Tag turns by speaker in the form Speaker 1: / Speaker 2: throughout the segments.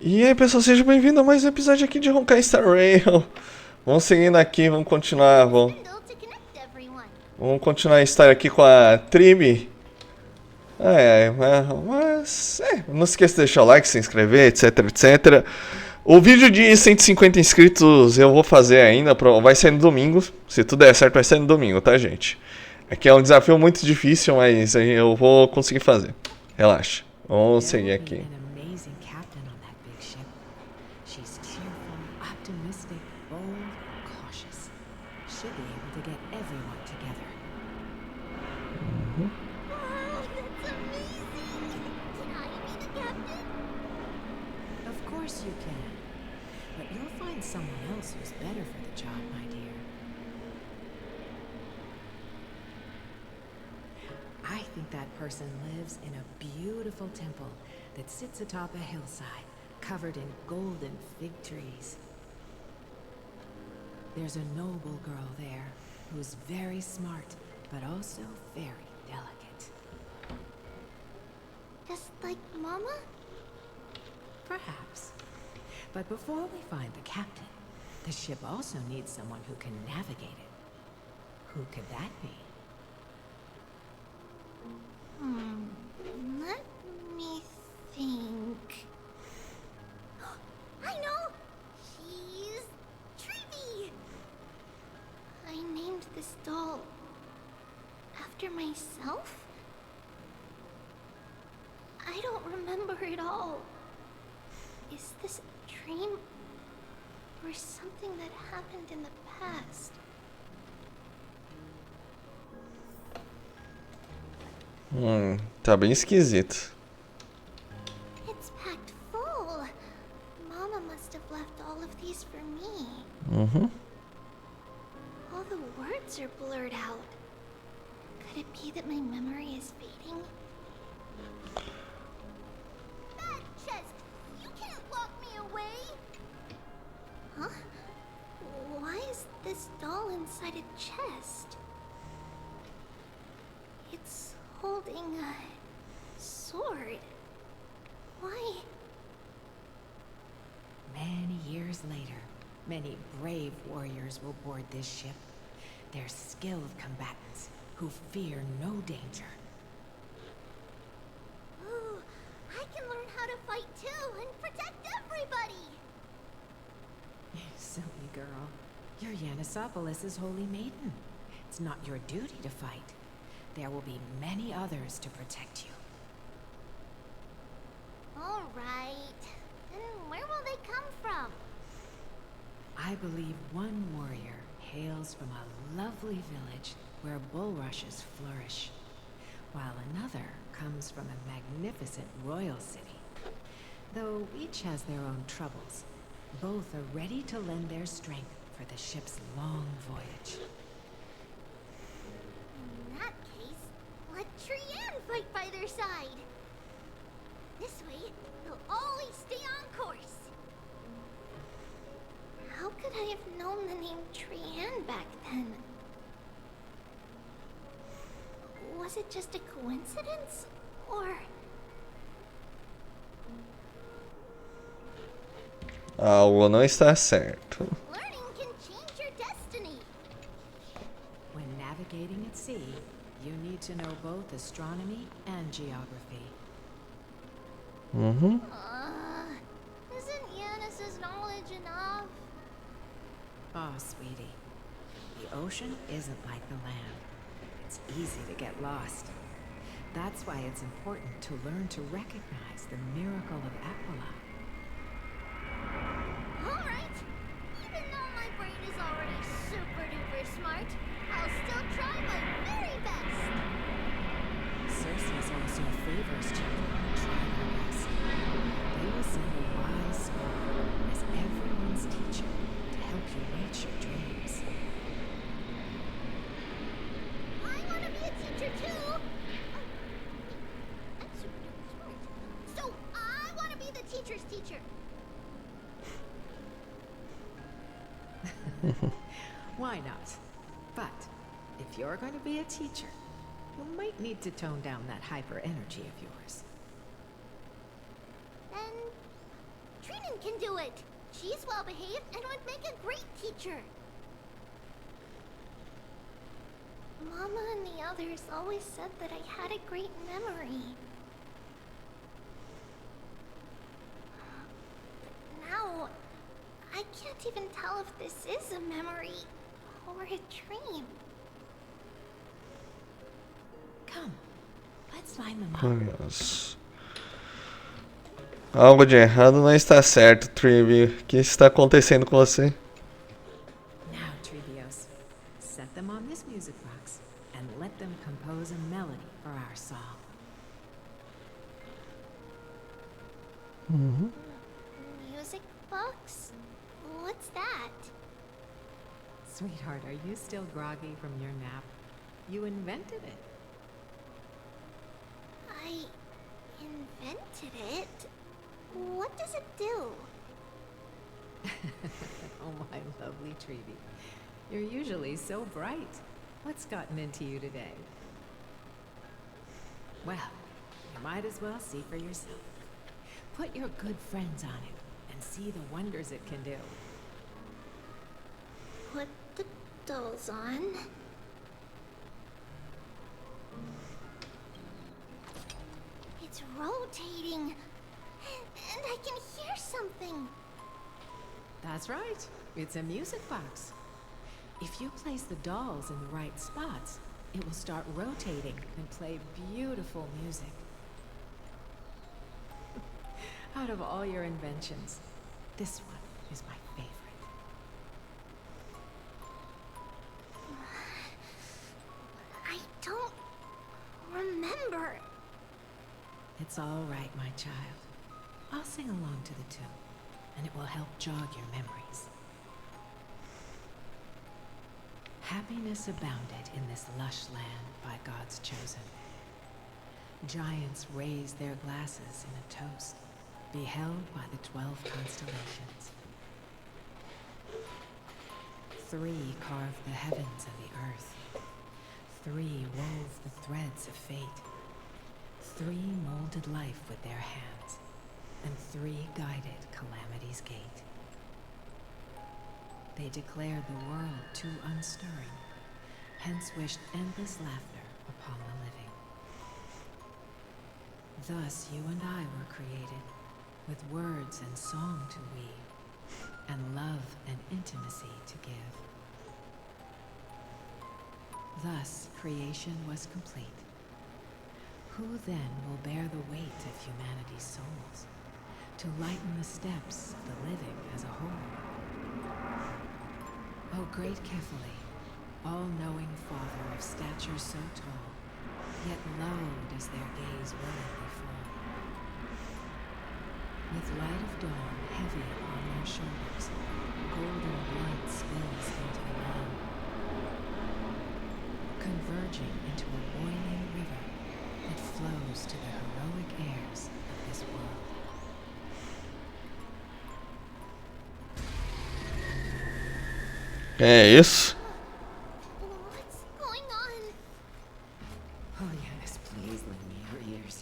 Speaker 1: E aí, pessoal, seja bem-vindo a mais um episódio aqui de Honkai Star Rail. Vamos seguindo aqui, vamos continuar, vamos continuar a história aqui com a Tribbie. Não se esqueça de deixar o like, se inscrever, etc, etc. O vídeo de 150 inscritos eu vou fazer ainda, vai ser no domingo. Se tudo der certo, vai ser no domingo, tá, gente? Aqui é um desafio muito difícil, mas eu vou conseguir fazer. Relaxa. Vamos seguir aqui.
Speaker 2: You can, but you'll find someone else who's better for the job, my dear. I think that person lives in a beautiful temple that sits atop a hillside, covered in golden fig trees. There's a noble girl there who's very smart, but also very delicate.
Speaker 3: Just like Mama?
Speaker 2: Perhaps. But before we find the captain, the ship also needs someone who can navigate it. Who could that be?
Speaker 3: Let me think. I know! She's Tribbie! I named this doll after myself? I don't remember it all. Is this a dream or something that happened in the past?
Speaker 1: Tá bem esquisito.
Speaker 3: It's packed full. Mama must have left all of these for me. All the words are blurred out. Could it be that my memory is fading? That chest! You can't lock me away! Huh? Why is this doll inside a chest? It's holding a sword. Why?
Speaker 2: Many years later, many brave warriors will board this ship. They're skilled combatants who fear no danger.
Speaker 3: Ooh, I can learn how to fight too and protect everybody!
Speaker 2: You silly girl. You're Yanisopoulos' holy maiden. It's not your duty to fight. There will be many others to protect you.
Speaker 3: All right. Then where will they come from?
Speaker 2: I believe one warrior hails from a lovely village where bulrushes flourish, while another comes from a magnificent royal city. Though each has their own troubles, both are ready to lend their strength for the ship's long voyage.
Speaker 3: In that case, let Trianne fight by their side. This way, they'll always stay on course. How could I have known the name Trianne back then? Was it just a coincidence? Or...
Speaker 1: Algo não está certo.
Speaker 3: learning can change your destiny.
Speaker 2: When navigating at sea, you need to know both astronomy and geography.
Speaker 3: Isn't Yanis's knowledge enough?
Speaker 2: Oh, sweetie. The ocean isn't like the land. It's easy to get lost. That's why it's important to learn to recognize the miracle of Aquila.
Speaker 3: Alright. Even though my brain is already super duper smart, I'll still try my very best.
Speaker 2: Circe also favors children who try their best. They will send a wise scholar as everyone's teacher to help you reach your dreams.
Speaker 3: I want to be a teacher too. I'm super duper smart. So I want to be the teacher's teacher.
Speaker 2: Why not? But if you're going to be a teacher, you might need to tone down that hyper energy of yours.
Speaker 3: Then Tribbie Trinan can do it. She's well behaved and would make a great teacher. Mama and the others always said that I had a great memory. But now, I can't even tell if this is a memory or a dream.
Speaker 2: Come, let's find them all.
Speaker 1: Vamos. Algo de errado não está certo, Tribbie. O que está acontecendo com você?
Speaker 2: Now, Tribbios, set them on this music box and let them compose a melody for our song.
Speaker 3: Music box? What's that?
Speaker 2: Sweetheart, are you still groggy from your nap? You invented it.
Speaker 3: I invented it? What does it do?
Speaker 2: Oh, my lovely Tribbie. You're usually so bright. What's gotten into you today? Well, you might as well see for yourself. Put your good friends on it and see the wonders it can do.
Speaker 3: Put the dolls on. It's rotating. And I can hear something.
Speaker 2: That's right. It's a music box. If you place the dolls in the right spots, it will start rotating and play beautiful music. Out of all your inventions, this one is my favorite.
Speaker 3: I don't remember.
Speaker 2: It's all right, my child. I'll sing along to the tune, and it will help jog your memories. Happiness abounded in this lush land by God's chosen. Giants raised their glasses in a toast, beheld by the 12 constellations. 3 carved the heavens and the earth. 3 wove the threads of fate. 3 molded life with their hands, and 3 guided calamity's gate. They declared the world too unstirring, hence wished endless laughter upon the living. Thus you and I were created, with words and song to weave, and love and intimacy to give. Thus creation was complete. Who then will bear the weight of humanity's souls, to lighten the steps of the living as a whole? O great carefully, all-knowing Father of stature so tall, yet low does their gaze willingly fall. With light of dawn heavy upon their shoulders, golden blood spills into the land, converging into a boiling river that flows to the heroic heirs of this world.
Speaker 1: É isso?
Speaker 3: What's going on?
Speaker 2: Oh yes, please lend me your ears.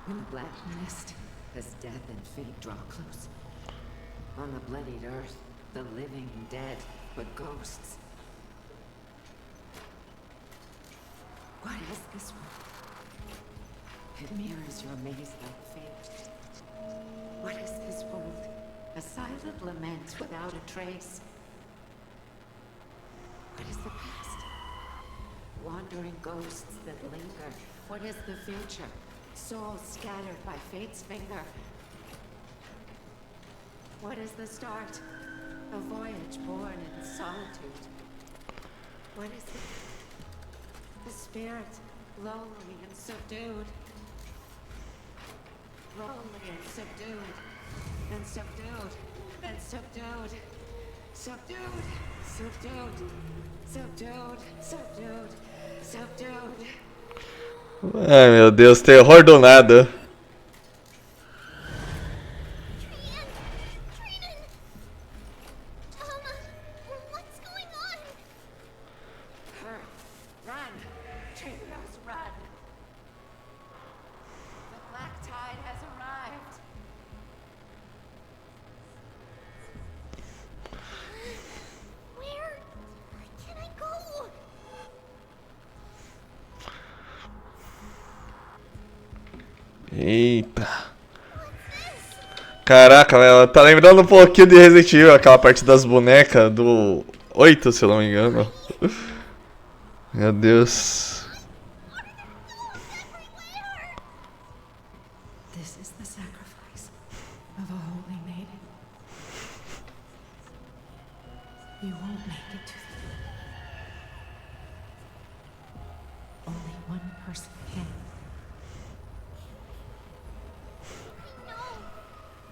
Speaker 2: In the black mist, as death and fate draw close. On the bloodied earth, the living dead, but ghosts. What is this world? It mirrors your maze-like fate. What is this world? A silent lament without a trace. What is the past? Wandering ghosts that linger. What is the future? Souls scattered by fate's finger. What is the start? A voyage born in solitude. What is it? The spirit, lonely and subdued. Lonely and subdued. And subdued. And subdued. Subdued. Subdued. Subdued. Subdued. Subdued.
Speaker 1: Ai meu Deus, terror do nada.
Speaker 3: Trinan! Mama, what's going on?
Speaker 2: Her. Run! Tribbie, run! The black tide has arrived.
Speaker 1: Eita. Caraca, ela tá lembrando um pouquinho de Resident Evil, aquela parte das bonecas do 8, se eu não me engano. Meu Deus.
Speaker 2: This is the sacrifice of a holy maiden. You won't make it to the end. Only one person can.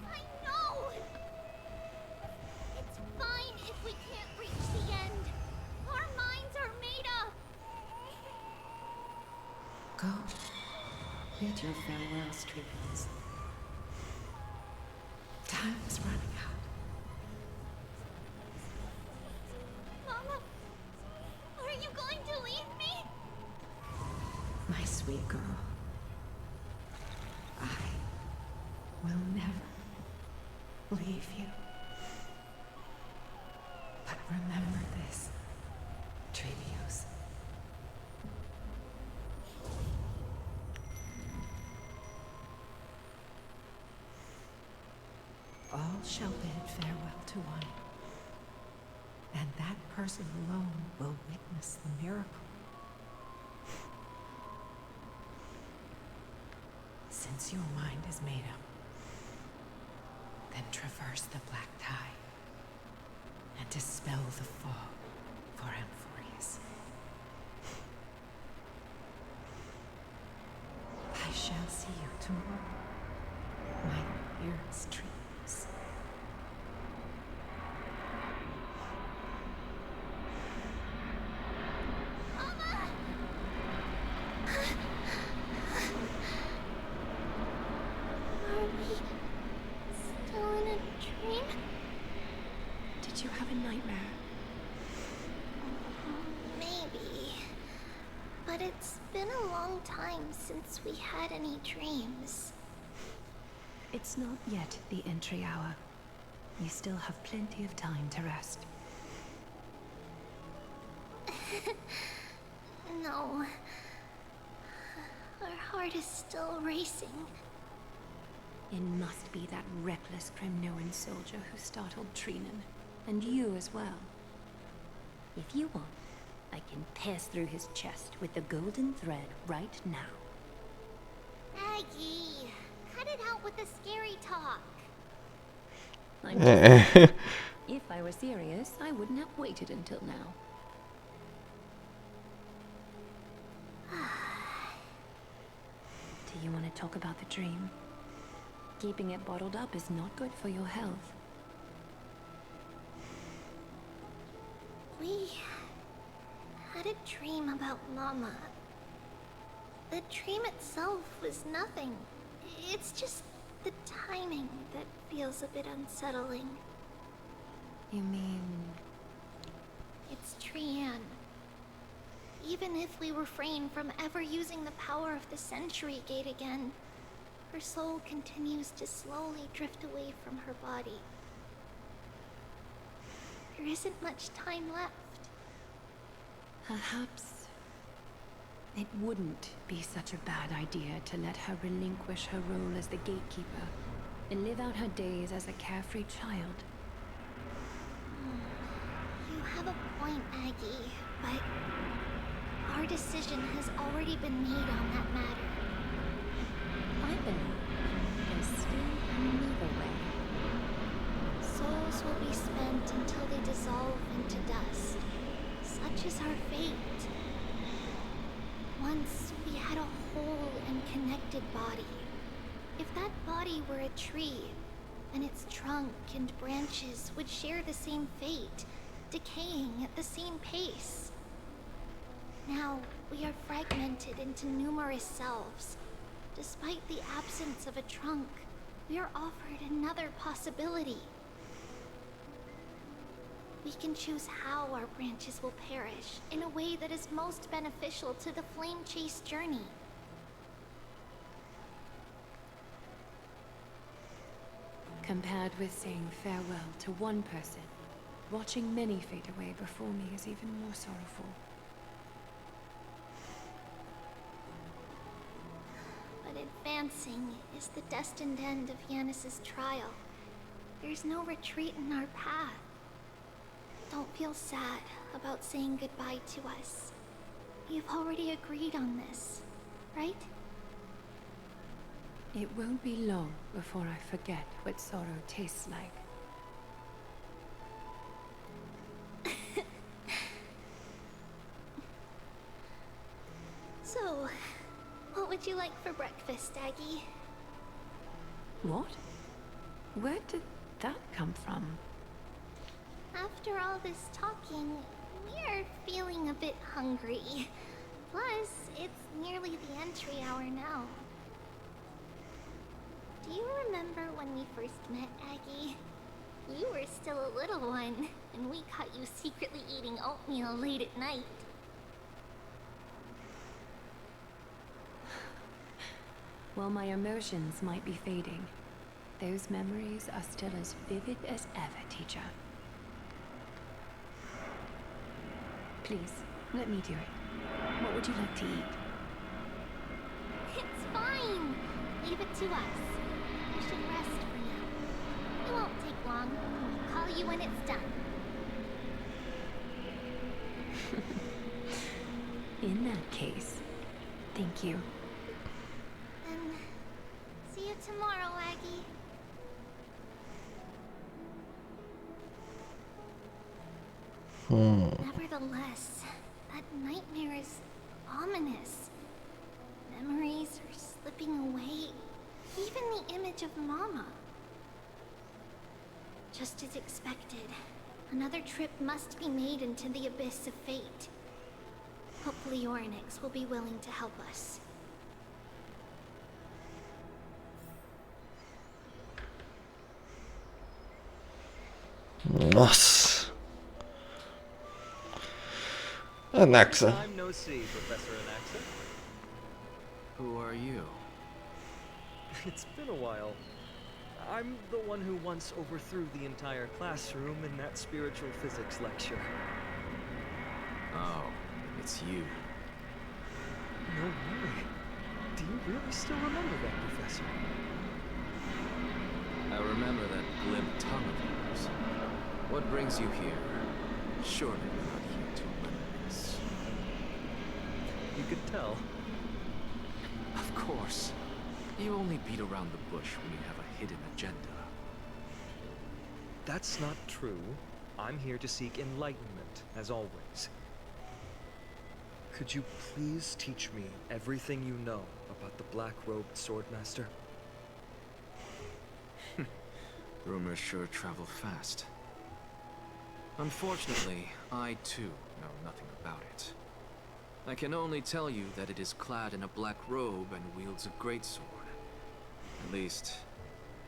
Speaker 3: I know! It's fine if we can't reach the end. Our minds are made up.
Speaker 2: Go. Bid your farewells, Tribbie. Time is running out.
Speaker 3: Mama, are you going to leave me?
Speaker 2: My sweet girl. I will never leave you. But remember this, Tribbie. All shall bid farewell to one, and that person alone will witness the miracle. Since your mind is made up, then traverse the black tide and dispel the fog for Amphorius. I shall see you tomorrow, my dearest dreams.
Speaker 3: Are we still in a dream?
Speaker 2: Did you have a nightmare?
Speaker 3: Maybe. But it's been a long time since we had any dreams.
Speaker 4: It's not yet the entry hour. You still have plenty of time to rest.
Speaker 3: No. Our heart is still racing.
Speaker 4: It must be that reckless Kremnoan soldier who startled Trinan. And you as well. If you want, I can pass through his chest with the golden thread right now.
Speaker 3: Aggie, cut it out with the scary talk.
Speaker 4: I'm just... If I were serious, I wouldn't have waited until now. Do you want to talk about the dream? Keeping it bottled up is not good for your health.
Speaker 3: We had a dream about Mama. The dream itself was nothing. It's just the timing that feels a bit unsettling.
Speaker 4: You mean...
Speaker 3: It's Trian. Even if we refrain from ever using the power of the Century Gate again, her soul continues to slowly drift away from her body. There isn't much time left.
Speaker 4: Perhaps it wouldn't be such a bad idea to let her relinquish her role as the gatekeeper and live out her days as a carefree child.
Speaker 3: You have a point, Aggie, but our decision has already been made on that matter.
Speaker 4: I believe there's still another way.
Speaker 3: Souls will be spent until they dissolve into dust. Such is our fate. Once we had a whole and connected body. If that body were a tree, then its trunk and branches would share the same fate, decaying at the same pace. Now, we are fragmented into numerous selves. Despite the absence of a trunk, we are offered another possibility. We can choose how our branches will perish in a way that is most beneficial to the Flame Chase journey.
Speaker 4: Compared with saying farewell to one person, watching many fade away before me is even more sorrowful.
Speaker 3: But advancing passing is the destined end of Yanis's trial. There's no retreat in our path. Don't feel sad about saying goodbye to us. You've already agreed on this, right?
Speaker 4: It won't be long before I forget what sorrow tastes like.
Speaker 3: So, what would you like for breakfast, Aggie?
Speaker 4: What? Where did that come from?
Speaker 3: After all this talking, we're feeling a bit hungry. Plus, it's nearly the entry hour now. Do you remember when we first met, Aggie? You were still a little one, and we caught you secretly eating oatmeal late at night.
Speaker 4: While my emotions might be fading, those memories are still as vivid as ever, teacher. Please, let me do it. What would you like to eat?
Speaker 3: It's fine! Leave it to us. You should rest for now. It won't take long. We'll call you when it's done.
Speaker 4: In that case, thank you.
Speaker 3: Then, see you tomorrow, Aggie. Nevertheless, that nightmare is ominous. Memories are slipping away. Even the image of Mama. Just as expected, another trip must be made into the abyss of fate. Hopefully Orynyx will be willing to help us.
Speaker 1: Nossa. Anaxa.
Speaker 5: Time no see, Professor Anaxa.
Speaker 6: Who are you?
Speaker 5: It's been a while. I'm the one who once overthrew the entire classroom in that spiritual physics lecture.
Speaker 6: Oh, it's you.
Speaker 5: No way. Do you really still remember that, Professor?
Speaker 6: I remember that glib tongue of yours. What brings you here? Surely you're not here to reminisce.
Speaker 5: You could tell.
Speaker 6: Of course. You only beat around the bush when you have a hidden agenda.
Speaker 5: That's not true. I'm here to seek enlightenment, as always. Could you please teach me everything you know about the black-robed swordmaster?
Speaker 6: Rumors sure travel fast. Unfortunately, I too know nothing about it. I can only tell you that it is clad in a black robe and wields a greatsword. At least,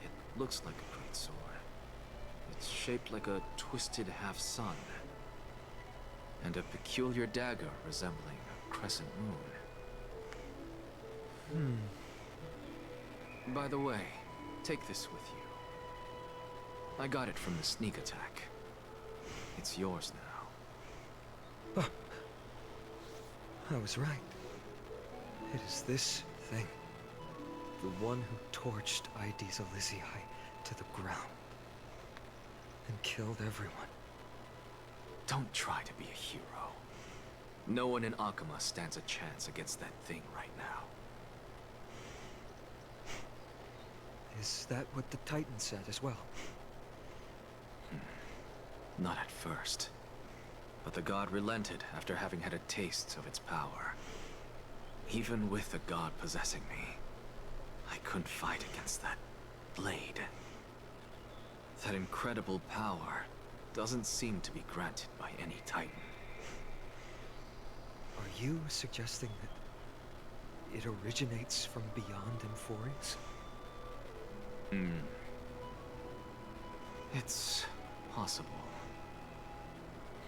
Speaker 6: it looks like a greatsword. It's shaped like a twisted half-sun, and a peculiar dagger resembling a crescent moon. By the way, take this with you. I got it from the sneak attack. It's yours now.
Speaker 5: I was right. It is this thing. The one who torched ID's Elysiae to the ground. And killed everyone.
Speaker 6: Don't try to be a hero. No one in Akama stands a chance against that thing right now.
Speaker 5: Is that what the Titan said as well?
Speaker 6: Not at first. But the god relented after having had a taste of its power. Even with the god possessing me, I couldn't fight against that blade. That incredible power doesn't seem to be granted by any Titan.
Speaker 5: Are you suggesting that it originates from beyond Emphorius?
Speaker 6: It's possible.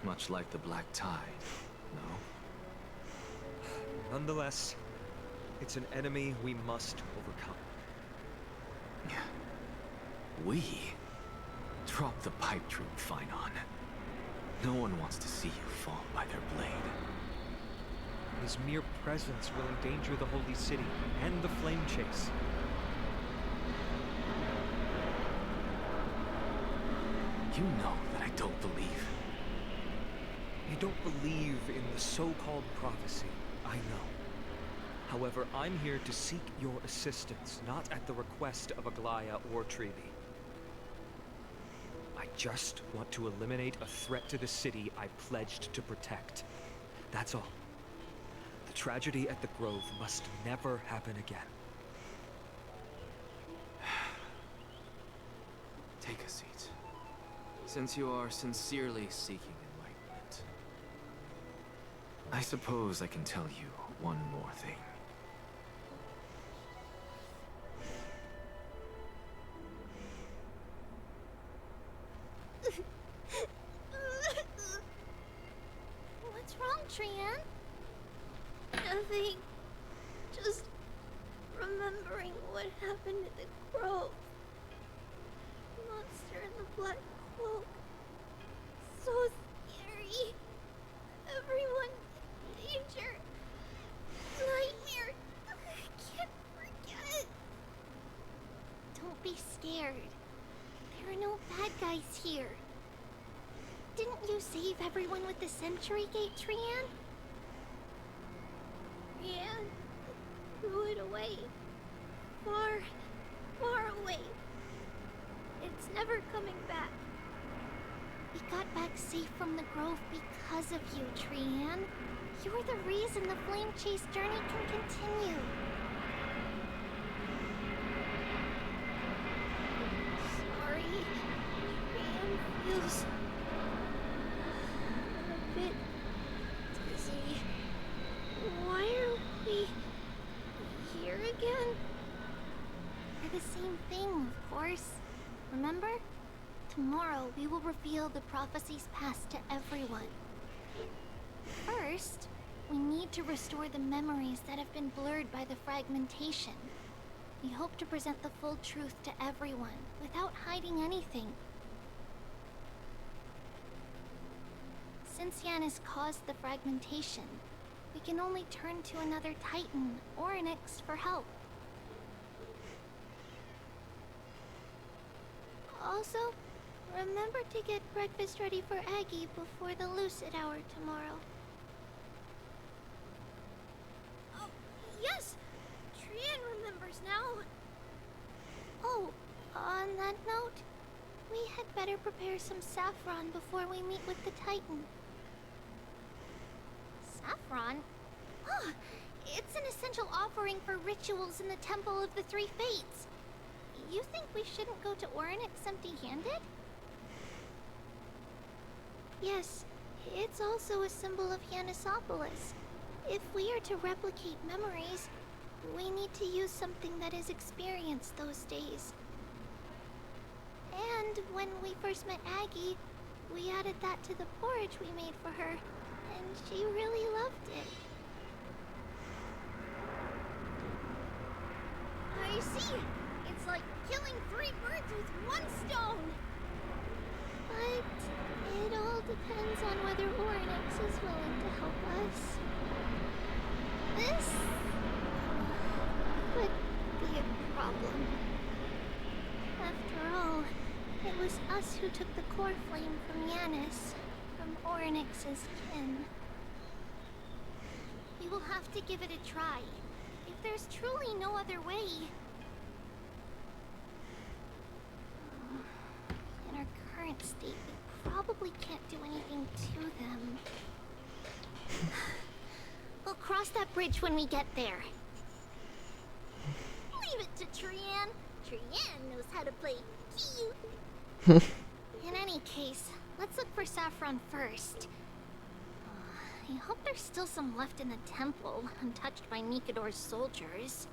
Speaker 6: Much like the Black Tide, no?
Speaker 5: Nonetheless, it's an enemy we must overcome.
Speaker 6: We? Drop the pipe dream, Phynon. No one wants to see you fall by their blade.
Speaker 5: His mere presence will endanger the Holy City and the Flame Chase.
Speaker 6: You know that I don't believe.
Speaker 5: You don't believe in the so-called prophecy, I know. However, I'm here to seek your assistance, not at the request of Aglaya or Tribbie. I just want to eliminate a threat to the city I pledged to protect. That's all. The tragedy at the Grove must never happen again.
Speaker 6: Take a seat. Since you are sincerely seeking enlightenment, I suppose I can tell you one more thing.
Speaker 3: What's wrong, Trian? Nothing. Just remembering what happened at the Grove. Monster in the black cloak. So scary. Everyone in danger. Nightmare. I can't forget. Don't be scared. There are no bad guys here. Didn't you save everyone with the Century Gate, Trian? Trian threw it away. Far, far away. It's never coming back. We got back safe from the Grove because of you, Trian. You're the reason the Flame Chase journey can continue. Sorry. Trian feels a bit dizzy. Why are we here again? For the same thing, of course. Remember? Tomorrow we will reveal the prophecy's past to everyone. First, we need to restore the memories that have been blurred by the fragmentation. We hope to present the full truth to everyone, without hiding anything. Since Yanis caused the fragmentation, we can only turn to another Titan or Onyx for help. Also, remember to get breakfast ready for Aggie before the Lucid Hour tomorrow. Oh, yes! Trian remembers now. Oh, on that note, we had better prepare some saffron before we meet with the Titan. Saffron? Oh, it's an essential offering for rituals in the Temple of the Three Fates. You think we shouldn't go to Onyx empty-handed? Yes, it's also a symbol of Yanisopolis. If we are to replicate memories, we need to use something that has experienced those days. And when we first met Aggie, we added that to the porridge we made for her, and she really loved it. I see! It's like killing 3 birds with 1 stone! But it all depends on whether Onyx is willing to help us. This could be a problem. After all, it was us who took the core flame from Yanis, from Onyx's kin. We will have to give it a try. If there's truly no other way... In our current state, we probably can't do anything to them. We'll cross that bridge when we get there. Leave it to Trian. Trian knows how to play cute. In any case, let's look for saffron first. I hope there's still some left in the temple, untouched by Nikador's soldiers.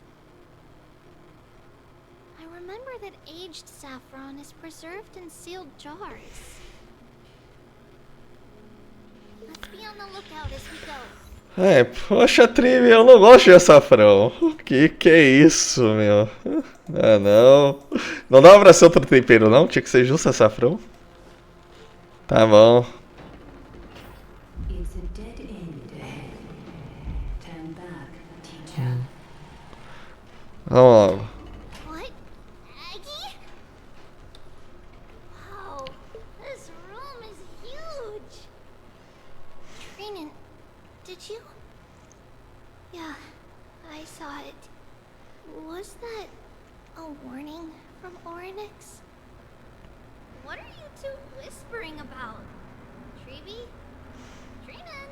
Speaker 3: I remember that aged saffron is preserved in sealed jars. Let's be on the lookout as we go.
Speaker 1: Ai, poxa, Tribbie, eu não gosto de açafrão. Que é isso, meu? Ah, não. Não dava pra ser outro tempero, não? Tinha que ser justo açafrão? Tá bom.
Speaker 4: It's a dead end ahead. Turn back, teacher.
Speaker 1: Vamos lá.
Speaker 3: What? Aggie? Wow, this two whispering about? Tribbie? Trinan?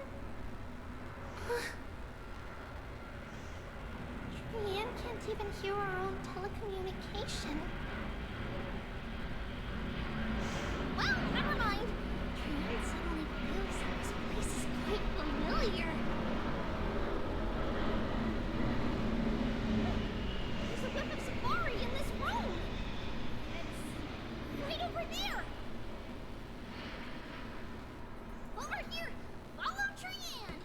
Speaker 3: Trian can't even hear our own telecommunication. Well, never mind. Trian suddenly feels that this place is quite familiar. There's a whip of safari in this room. It's right over there. Over here. Follow Trian.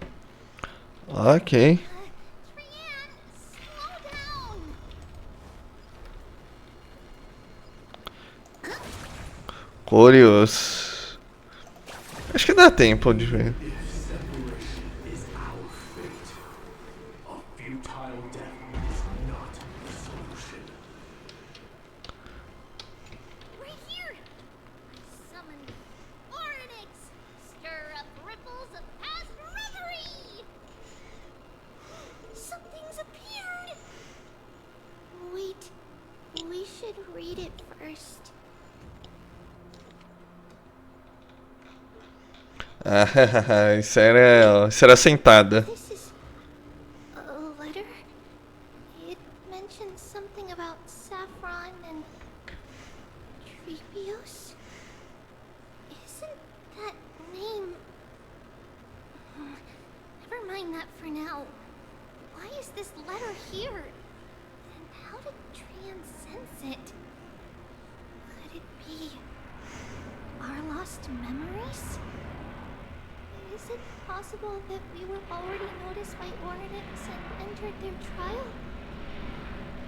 Speaker 1: Ok.
Speaker 3: Trian, slow down.
Speaker 1: Curioso. Acho que dá tempo de ver.
Speaker 7: Separation is our fate. A futile death is not the solution.
Speaker 3: Right here. I summon Oryx. Stir up ripples of past reverie. Something's appeared. Wait. We should read it first.
Speaker 1: Ah, isso era sentada.
Speaker 3: This is a letter. It mentions something about saffron and Tribbios. Isn't that name? Never mind that for now. Why is this letter here? And how did Trian sense it? Could it be our lost memories? Is it possible that we were already noticed by Oryx and entered their trial?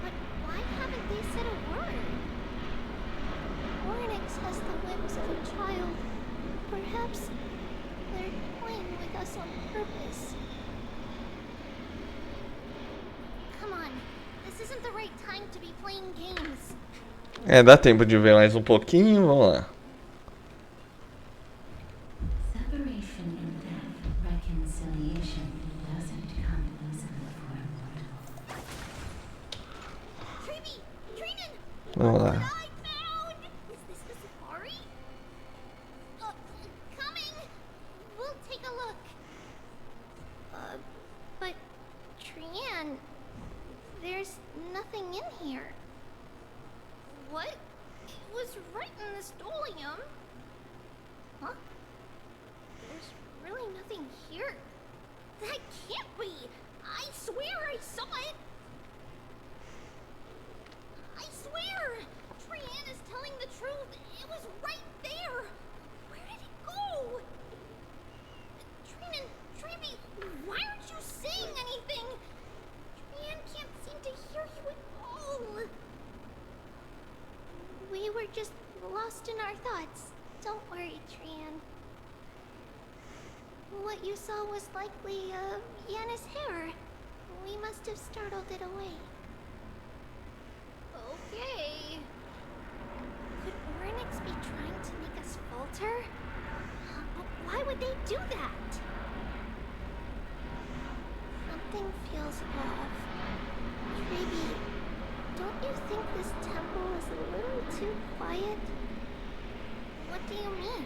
Speaker 3: But why haven't they said a word? Oryx has the whims of a child. Perhaps they're playing with us on purpose. Come on, this isn't the right time to be playing games.
Speaker 1: É, dá tempo de ver mais um pouquinho, vamos lá.
Speaker 8: Separation in death, reconciliation doesn't come easily for a mortal.
Speaker 3: Tribbie! Trinan!
Speaker 1: Vamos lá.
Speaker 3: I found! Is this the safari? Coming! We'll take a look. But Trian, there's nothing in here. What? It was right in the stolium. Huh? There's really nothing here. That can't be! I swear I saw it! I swear! Trian is telling the truth. It was right there. Where did it go? Trinan, Tribbie, why aren't you saying anything? Trian can't seem to hear you at all. We were just lost in our thoughts. Don't worry, Trian. What you saw was likely, Yanna's hair. We must have startled it away. Okay. Could Oryx be trying to make us falter? But why would they do that? Something feels off. Tribbie, don't you think this temple is a little too quiet? What do you mean?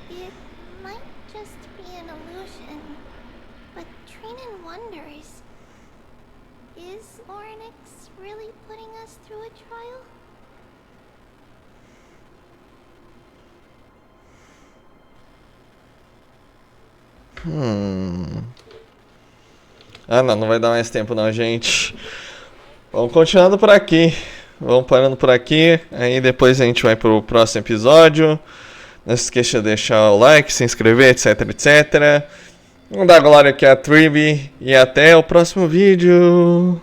Speaker 3: It might just be an illusion, but Trinan wonders, is Oryx really putting us through a trial?
Speaker 1: Ah, não vai dar mais tempo não, gente. Vamos continuando por aqui. Vamos parando por aqui. Aí depois a gente vai pro próximo episódio. Não se esqueça de deixar o like, se inscrever, etc, etc. Vamos dar glória aqui a Tribbie. E até o próximo vídeo.